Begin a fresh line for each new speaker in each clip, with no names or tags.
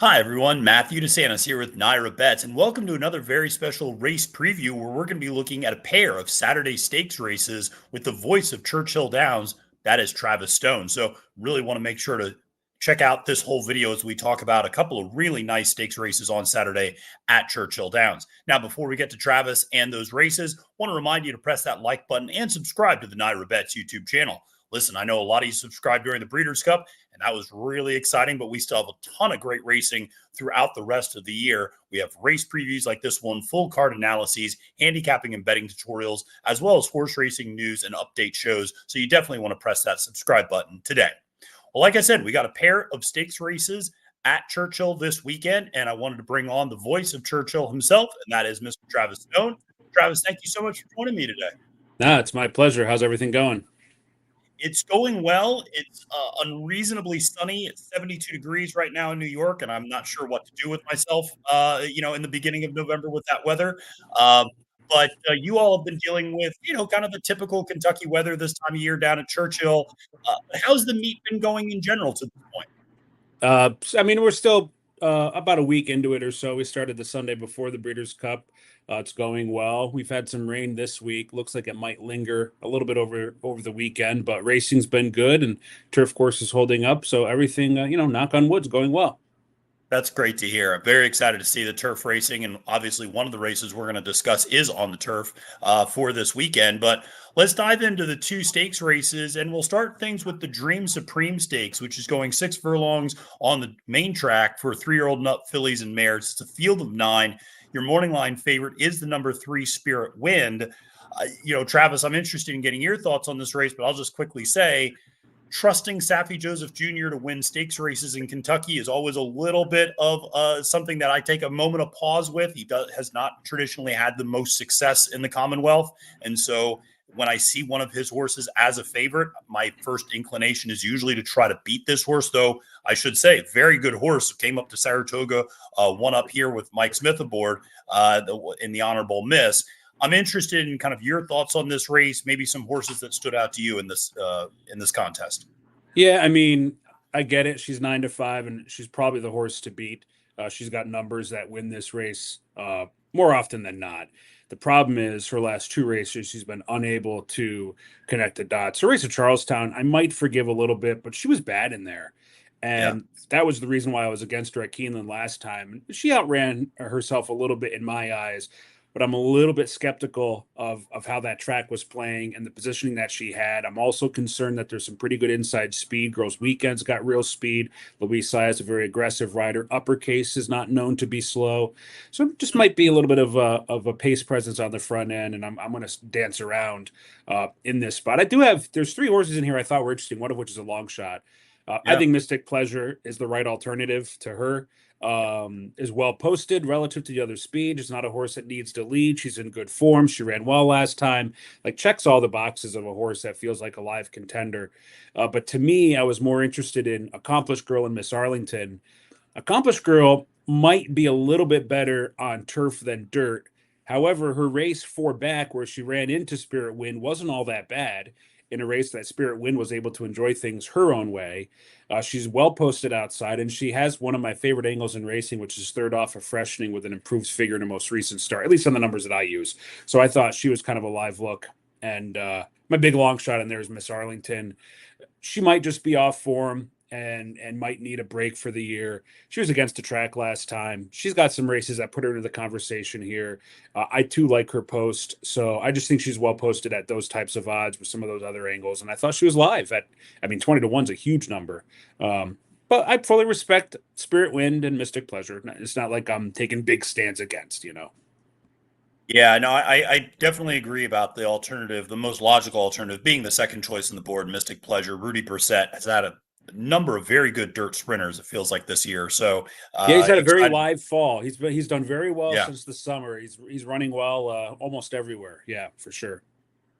Hi, everyone. Matthew DeSantis here with NYRA Bets, and welcome to another very special race preview where we're going to be looking at a pair of Saturday stakes races with the voice of Churchill Downs. That is Travis Stone. So, really want to make sure to check out this whole video as we talk about a couple of really nice stakes races on Saturday at Churchill Downs. Now, before we get to Travis and those races, I want to remind you to press that like button and subscribe to the NYRA Bets YouTube channel. Listen, I know a lot of you subscribed during the Breeders' Cup, and that was really exciting, but we still have a ton of great racing throughout the rest of the year. We have race previews like this one, full card analyses, handicapping and betting tutorials, as well as horse racing news and update shows. So you definitely want to press that subscribe button today. Well, like I said, we got a pair of stakes races at Churchill this weekend, and I wanted to bring on the voice of Churchill himself, and that is Mr. Travis Stone. Travis, thank you so much for joining me today.
No, it's my pleasure. How's everything going?
It's going well. It's unreasonably sunny. It's 72 degrees right now in New York, and I'm not sure what to do with myself, in the beginning of November with that weather. But you all have been dealing with, kind of the typical Kentucky weather this time of year down at Churchill. How's the meet been going in general to this point?
We're still about a week into it or so. We started the Sunday before the Breeders' Cup. It's going well. We've had some rain this week. Looks like it might linger a little bit over the weekend, but racing's been good and turf course is holding up. So everything, knock on wood's going well.
That's great to hear. I'm very excited to see the turf racing, and obviously one of the races we're going to discuss is on the turf for this weekend. But let's dive into the two stakes races, and we'll start things with the Dream Supreme Stakes, which is going 6 furlongs on the main track for 3-year-old nut fillies and mares. It's a field of 9. Your morning line favorite is the number 3 Spirit Wind. Travis, I'm interested in getting your thoughts on this race, but I'll just quickly say, trusting Saffie Joseph Jr. to win stakes races in Kentucky is always a little bit of something that I take a moment of pause with. He has not traditionally had the most success in the Commonwealth. And so when I see one of his horses as a favorite, my first inclination is usually to try to beat this horse, though I should say, very good horse. Came up to Saratoga, one up here with Mike Smith aboard in the honorable miss. I'm interested in kind of your thoughts on this race, maybe some horses that stood out to you in this contest.
Yeah, I get it. She's 9-5, and she's probably the horse to beat. She's got numbers that win this race more often than not. The problem is her last 2 races, she's been unable to connect the dots. Her race at Charlestown, I might forgive a little bit, but she was bad in there. And that was the reason why I was against her at Keeneland last time. She outran herself a little bit in my eyes, but I'm a little bit skeptical of how that track was playing and the positioning that she had. I'm also concerned that there's some pretty good inside speed. Girls Weekend's got real speed. Louise Sai is a very aggressive rider. Uppercase is not known to be slow. So it just might be a little bit of a pace presence on the front end, and I'm going to dance around in this spot. There's 3 horses in here I thought were interesting, one of which is a long shot. I think Mystic Pleasure is the right alternative to her. Is well posted relative to the other speed. It's not a horse that needs to lead. She's in good form. She ran well last time. Checks all the boxes of a horse that feels like a live contender. But to me, I was more interested in Accomplished Girl and Miss Arlington. Accomplished Girl might be a little bit better on turf than dirt. However, her race 4 back, where she ran into Spirit Wind, wasn't all that bad in a race that Spirit Wind was able to enjoy things her own way. She's well posted outside, and she has one of my favorite angles in racing, which is third off of freshening with an improved figure in her most recent start, at least on the numbers that I use. So I thought she was kind of a live look. And my big long shot in there is Miss Arlington. She might just be off form and might need a break for the year. She was against the track last time. She's got some races that put her into the conversation here. I too like her post, so I just think she's well posted at those types of odds with some of those other angles. And I thought she was live at, 20-1 is a huge number. But I fully respect Spirit Wind and Mystic Pleasure. It's not like I'm taking big stands against,
Yeah, no, I definitely agree about the alternative, the most logical alternative being the second choice on the board, Mystic Pleasure. Rudy Brissett has had a number of very good dirt sprinters, it feels like, this year. So
Yeah, he's had a very
excited.
live fall. He's done very well
Yeah.
since the summer. He's running well almost everywhere. Yeah, for sure.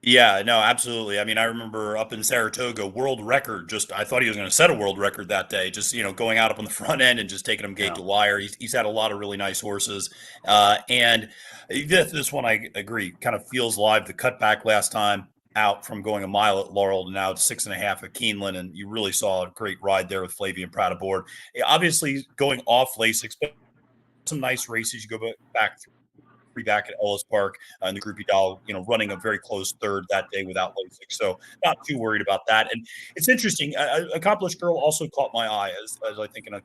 Yeah, no, absolutely. I remember up in Saratoga, world record. Just I thought he was going to set a world record that day. Just going out up on the front end and just taking him gate to wire. He's had a lot of really nice horses, and this one I agree kind of feels live. The cutback last time, out from going a mile at Laurel to now 6.5 at Keeneland, and you really saw a great ride there with Flavian Proud aboard. Obviously, going off Lasix, but some nice races. You go back at Ellis Park in the Groupie Doll, running a very close third that day without Lasix. So not too worried about that. And it's interesting. Accomplished Girl also caught my eye as I think a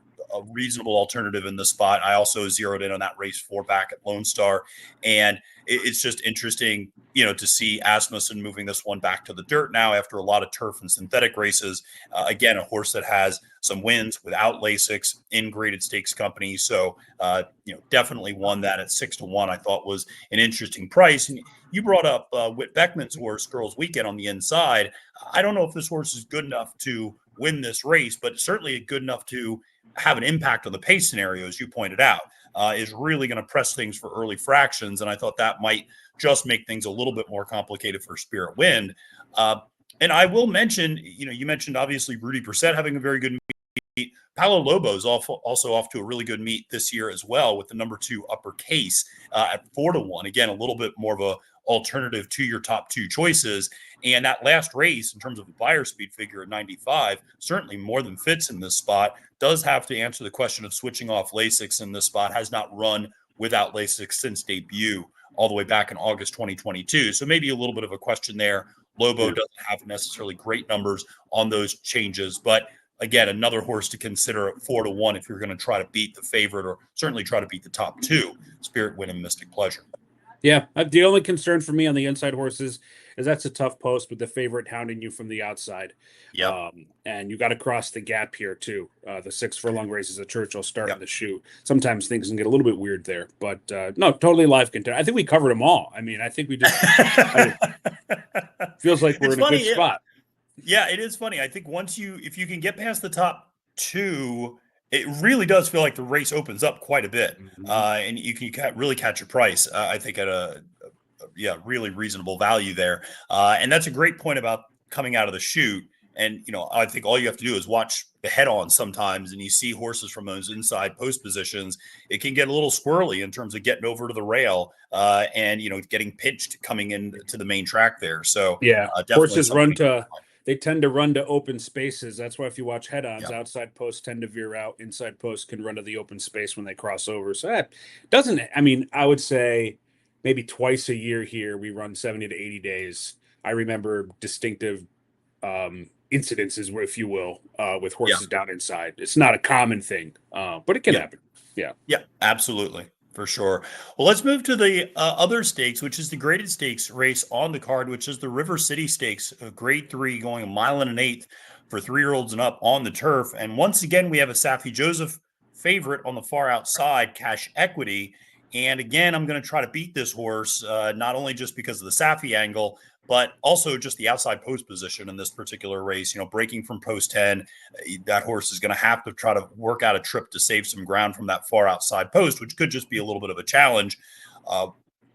reasonable alternative in the spot. I also zeroed in on that race 4 back at Lone Star. And it's just interesting, to see Asmussen moving this one back to the dirt now after a lot of turf and synthetic races. Again, a horse that has some wins without Lasix in graded stakes company. So, definitely one that at 6-1, I thought was an interesting price. And you brought up Whit Beckman's horse, Girls Weekend, on the inside. I don't know if this horse is good enough to win this race, but certainly good enough to have an impact on the pace scenario, as you pointed out. Is really going to press things for early fractions. And I thought that might just make things a little bit more complicated for Spirit Wind. And I will mention, you mentioned obviously Rudy Brissett having a very good meet. Paolo Lobo's also off to a really good meet this year as well with the number 2 Uppercase at 4-1. Again, a little bit more of a alternative to your top 2 choices. And that last race, in terms of the buyer speed figure at 95, certainly more than fits in this spot. Does have to answer the question of switching off Lasix in this spot. Has not run without Lasix since debut all the way back in August 2022. So maybe a little bit of a question there. Lobo doesn't have necessarily great numbers on those changes, but again, another horse to consider at 4-1 if you're going to try to beat the favorite, or certainly try to beat the top 2, Spirit Wind and Mystic Pleasure.
Yeah, the only concern for me on the inside horses is that's a tough post with the favorite hounding you from the outside.
Yeah,
and you got to cross the gap here too. The 6 furlong races at Churchill starting the shoe. Sometimes things can get a little bit weird there, but no, totally live contender. I think we covered them all. I mean, I think we just feels like we're in a good spot.
Yeah, it is funny. I think if you can get past the top 2, it really does feel like the race opens up quite a bit, and you can really catch a price. I think at a really reasonable value there, and that's a great point about coming out of the chute. And I think all you have to do is watch the head-on sometimes, and you see horses from those inside post positions. It can get a little squirrely in terms of getting over to the rail, and getting pinched coming into the main track there. So
horses they tend to run to open spaces. That's why if you watch head-ons, outside posts tend to veer out. Inside posts can run to the open space when they cross over. So that doesn't, I would say maybe twice a year here, we run 70 to 80 days. I remember distinctive incidences, if you will, with horses down inside. It's not a common thing, but it can happen. Yeah,
absolutely. For sure. Well, let's move to the other stakes, which is the graded stakes race on the card, which is the River City Stakes, grade 3, going a mile and an eighth for 3-year-olds and up on the turf. And once again, we have a Safi Joseph favorite on the far outside, Cash Equity. And again, I'm going to try to beat this horse, not only just because of the Safi angle, but also just the outside post position in this particular race. Breaking from post 10, that horse is going to have to try to work out a trip to save some ground from that far outside post, which could just be a little bit of a challenge.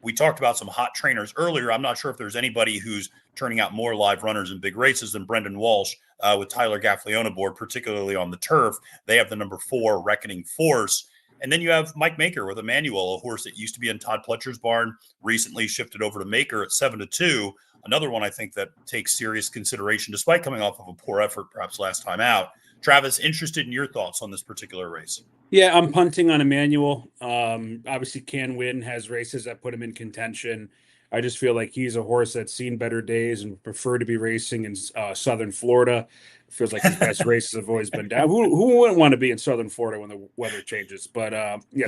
We talked about some hot trainers earlier. I'm not sure if there's anybody who's turning out more live runners in big races than Brendan Walsh with Tyler Gaffleone aboard, particularly on the turf. They have the number 4 Reckoning Force. And then you have Mike Maker with Emmanuel, a horse that used to be in Todd Pletcher's barn, recently shifted over to Maker at 7-2. Another one I think that takes serious consideration, despite coming off of a poor effort perhaps last time out. Travis, interested in your thoughts on this particular race?
Yeah, I'm punting on Emmanuel. Obviously can win, has races that put him in contention. I just feel like he's a horse that's seen better days and prefer to be racing in Southern Florida. Feels like his best races have always been down. Who wouldn't want to be in Southern Florida when the weather changes? But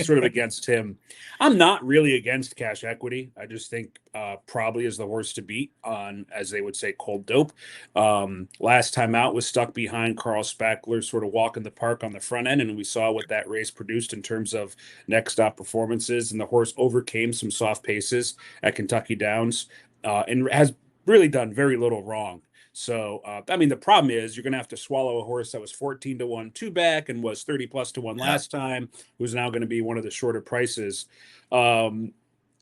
sort of against him. I'm not really against Cash Equity. I just think probably is the horse to beat on, as they would say, cold dope. Last time out was stuck behind Carl Spackler, sort of walking the park on the front end, and we saw what that race produced in terms of next stop performances. And the horse overcame some soft paces at Kentucky Downs and has really done very little wrong. So, the problem is you're going to have to swallow a horse that was 14-1 2 back and was 30+1 last time, who's now going to be one of the shorter prices. I'm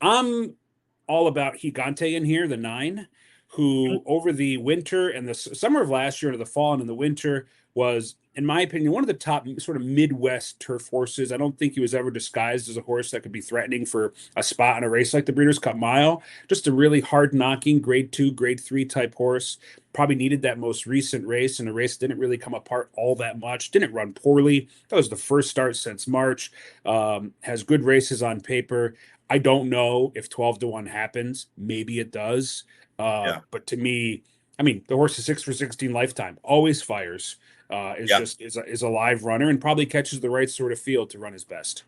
all about Gigante in here, the 9, who over the winter and the summer of last year to the fall and in the winter was in my opinion, one of the top sort of Midwest turf horses. I don't think he was ever disguised as a horse that could be threatening for a spot in a race like the Breeders' Cup Mile. Just a really hard knocking grade 2, grade 3 type horse. Probably needed that most recent race, and the race didn't really come apart all that much. Didn't run poorly. That was the first start since March. Has good races on paper. I don't know if 12-1 happens. Maybe it does.
Yeah.
But to me, I mean, the horse is 6 for 16 lifetime. Always fires. Is
Yeah.
just is a live runner and probably catches the right sort of field to run his best.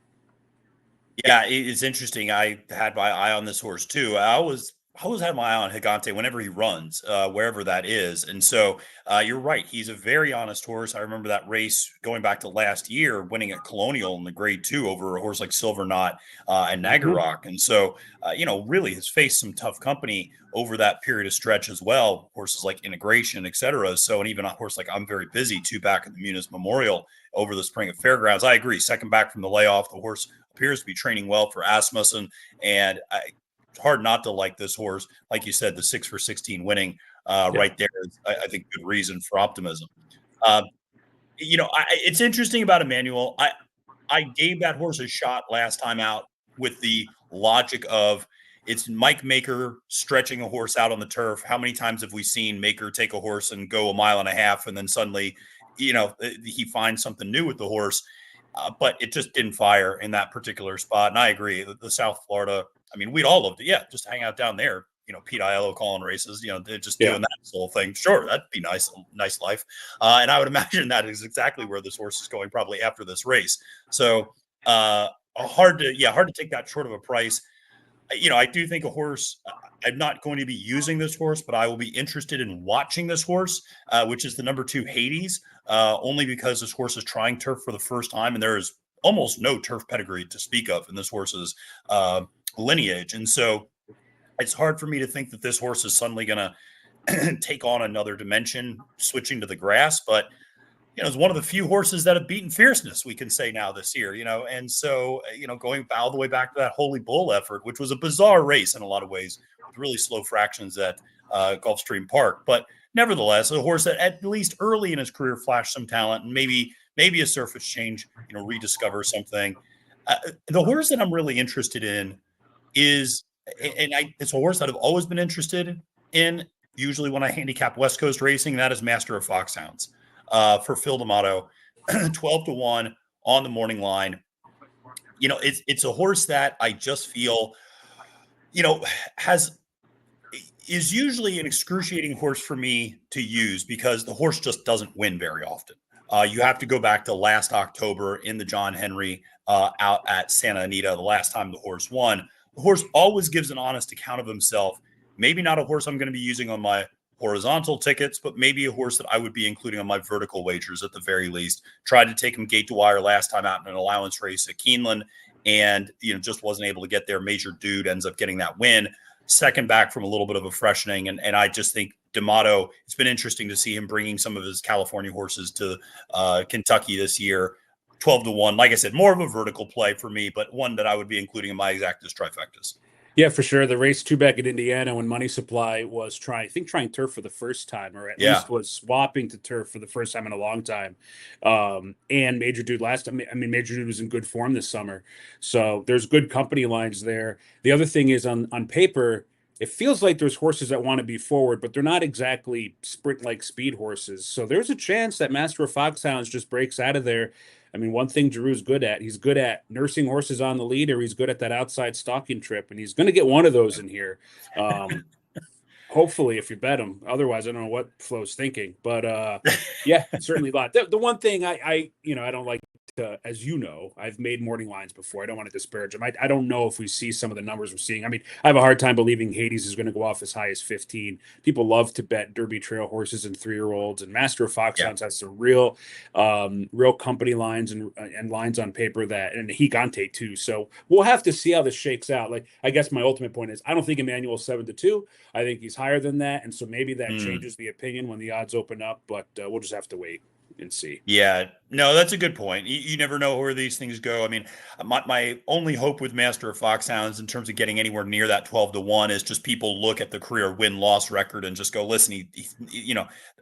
Yeah, it's interesting. I had my eye on this horse too. I always had my eye on Gigante whenever he runs, wherever that is. And so you're right. He's a very honest horse. I remember that race going back to last year, winning at Colonial in the grade 2 over a horse like Silver Knot and Nagarok. And so, really has faced some tough company over that period of stretch as well. Horses like Integration, et cetera. So, and even a horse like I'm Very Busy, too, back at the Munis Memorial over the spring at Fairgrounds. I agree. Second back from the layoff, the horse appears to be training well for Asmussen, and it's hard not to like this horse. Like you said, the 6 for 16 winning right there is, I think, good reason for optimism. Uh, it's interesting about Emmanuel. I gave that horse a shot last time out with the logic of it's Mike Maker stretching a horse out on the turf. How many times have we seen Maker take a horse and go a mile and a half, and then suddenly, he finds something new with the horse? But it just didn't fire in that particular spot. And I agree. The South Florida, I mean, we'd all love to, just hang out down there. Pete Aiello calling races, they're just doing that whole thing. Sure, that'd be nice life. And I would imagine that is exactly where this horse is going probably after this race. So hard to take that short of a price. I do think a horse, I'm not going to be using this horse, but I will be interested in watching this horse, which is the number 2 Hades, only because this horse is trying turf for the first time, and there is almost no turf pedigree to speak of in this horse's lineage. And so it's hard for me to think that this horse is suddenly going to take on another dimension, switching to the grass. But it's one of the few horses that have beaten fierceness, we can say now this year, and so, going all the way back to that Holy Bull effort, which was a bizarre race in a lot of ways with really slow fractions at Gulfstream Park. But nevertheless, a horse that at least early in his career flashed some talent, and maybe a surface change, rediscover something. The horse that I'm really interested in is, it's a horse that I've always been interested in, usually when I handicap West Coast racing, and that is Master of Foxhounds. For Phil D'Amato, 12-1 on the morning line. It's a horse that I just feel, is usually an excruciating horse for me to use because the horse just doesn't win very often. You have to go back to last October in the John Henry out at Santa Anita, the last time the horse won. The horse always gives an honest account of himself. Maybe not a horse I'm going to be using on my horizontal tickets, but maybe a horse that I would be including on my vertical wagers at the very least. Tried to take him gate to wire last time out in an allowance race at Keeneland, and just wasn't able to get there. Major Dude ends up getting that win. Second back from a little bit of a freshening, and I just think D'Amato, it's been interesting to see him bringing some of his California horses to Kentucky this year. 12-1, like I said, more of a vertical play for me, but one that I would be including in my exactas trifectas.
Yeah, for sure. The race 2 back in Indiana when Money Supply was trying turf for the first time, or at least was swapping to turf for the first time in a long time. And Major Dude last time, Major Dude was in good form this summer. So there's good company lines there. The other thing is on paper, it feels like there's horses that want to be forward, but they're not exactly sprint-like speed horses. So there's a chance that Master of Foxhounds just breaks out of there. One thing Drew's good at, he's good at nursing horses on the lead, or he's good at that outside stalking trip, and he's going to get one of those in here. Hopefully, if you bet him. Otherwise, I don't know what Flo's thinking. But certainly a lot. The one thing I don't like to, as I've made morning lines before. I don't want to disparage them. I don't know if we see some of the numbers we're seeing. I have a hard time believing Hades is going to go off as high as 15. People love to bet Derby Trail horses and 3-year-olds, and Master of Foxhounds has some real company lines and lines on paper and Gigante too. So we'll have to see how this shakes out. Like, I guess my ultimate point is I don't think Emmanuel's 7-2. I think he's higher than that, and so maybe that changes the opinion when the odds open up. But we'll just have to wait. and see.
Yeah, no, that's a good point. You never know where these things go. I mean, my only hope with Master of Foxhounds in terms of getting anywhere near that 12-1 is just people look at the career win-loss record and just go, listen,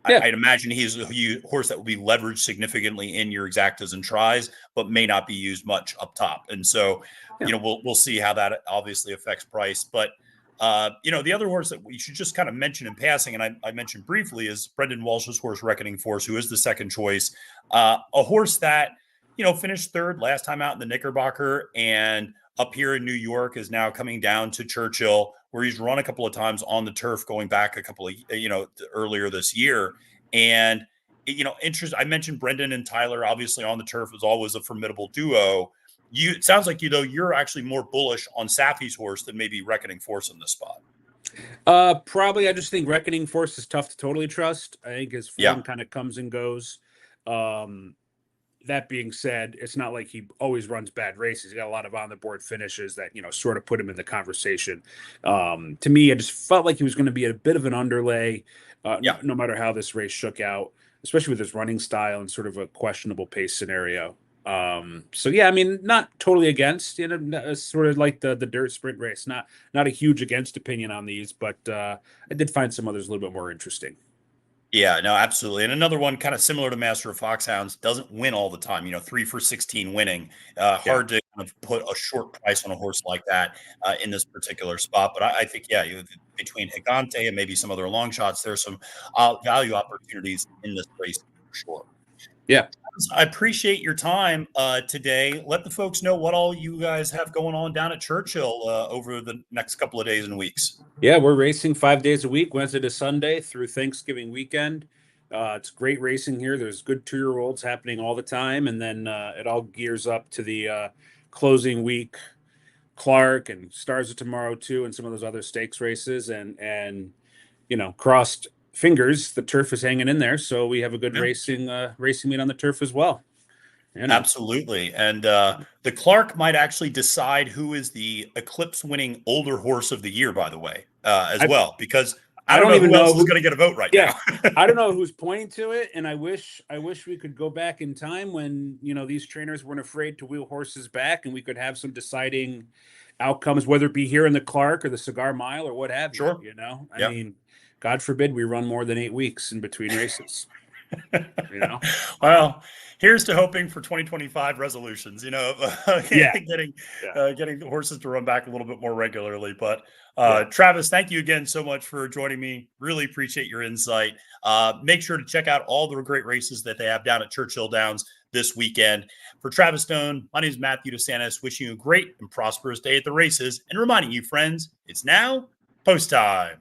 Yeah.
I'd imagine he's a horse that will be leveraged significantly in your exactas and tries, but may not be used much up top. And so,
Yeah.
we'll see how that obviously affects price. But the other horse that we should just kind of mention in passing, and I mentioned briefly, is Brendan Walsh's horse, Reckoning Force, who is the second choice. A horse that, finished third last time out in the Knickerbocker, and up here in New York is now coming down to Churchill, where he's run a couple of times on the turf going back a couple of, earlier this year. And, interest, I mentioned Brendan and Tyler, obviously on the turf is always a formidable duo. It sounds like you're actually more bullish on Safi's horse than maybe Reckoning Force in this spot.
Probably. I just think Reckoning Force is tough to totally trust. I think his form kind of comes and goes. That being said, it's not like he always runs bad races. He got a lot of on the board finishes that, sort of put him in the conversation. To me, I just felt like he was going to be a bit of an underlay, no matter how this race shook out, especially with his running style and sort of a questionable pace scenario. So yeah, I mean, not totally against, sort of like the dirt sprint race, not a huge against opinion on these, but I did find some others a little bit more interesting.
Yeah, no, absolutely. And another one kind of similar to Master of Foxhounds, doesn't win all the time, 3 for 16 winning. Hard to kind of put a short price on a horse like that in this particular spot. But I think, between Gigante and maybe some other long shots, there's some value opportunities in this race for sure.
Yeah.
I appreciate your time today. Let the folks know what all you guys have going on down at Churchill over the next couple of days and weeks.
Yeah, we're racing 5 days a week, Wednesday to Sunday through Thanksgiving weekend. It's great racing here. There's good 2-year-olds happening all the time. And then it all gears up to the closing week, Clark and Stars of Tomorrow too, and some of those other stakes races. And crossed fingers, the turf is hanging in there. So we have a good racing meet on the turf as well.
Absolutely. And the Clark might actually decide who is the Eclipse winning older horse of the year, by the way, as well, because I don't know
even
who
know
else is going to get a vote right now.
I don't know who's pointing to it. And I wish we could go back in time when, these trainers weren't afraid to wheel horses back and we could have some deciding outcomes, whether it be here in the Clark or the Cigar Mile or what have you.
Sure.
I mean, God forbid we run more than 8 weeks in between races.
Well, here's to hoping for 2025 resolutions, getting the horses to run back a little bit more regularly. But Travis, thank you again so much for joining me. Really appreciate your insight. Make sure to check out all the great races that they have down at Churchill Downs this weekend. For Travis Stone, my name is Matthew DeSantis, wishing you a great and prosperous day at the races and reminding you, friends, it's now post time.